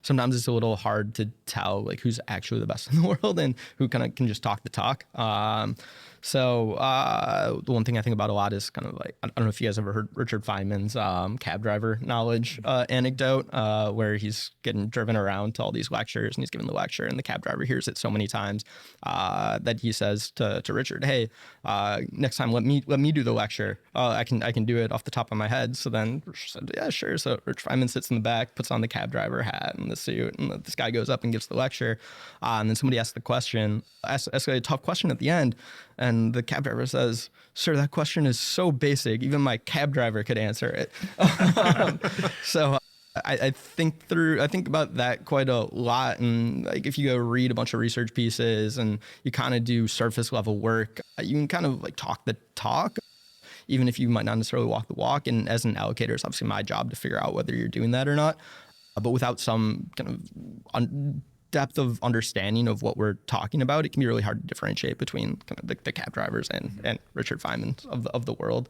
sometimes it's a little hard to tell like who's actually the best in the world and who kind of can just talk the talk. The one thing I think about a lot is kind of like, I don't know if you guys ever heard Richard Feynman's cab driver knowledge anecdote, where he's getting driven around to all these lectures and he's giving the lecture and the cab driver hears it so many times that he says to Richard, hey, next time let me do the lecture. I can do it off the top of my head. So then Richard said, yeah, sure. So Rich Feynman sits in the back, puts on the cab driver hat and the suit, and this guy goes up and gives the lecture. And then somebody asks a tough question at the end. And the cab driver says, sir, that question is so basic, even my cab driver could answer it. So I think about that quite a lot. And like, if you go read a bunch of research pieces and you kind of do surface level work, you can kind of like talk the talk, even if you might not necessarily walk the walk. And as an allocator, it's obviously my job to figure out whether you're doing that or not. But without some kind of depth of understanding of what we're talking about, it can be really hard to differentiate between kind of the cab drivers and Richard Feynman of the world.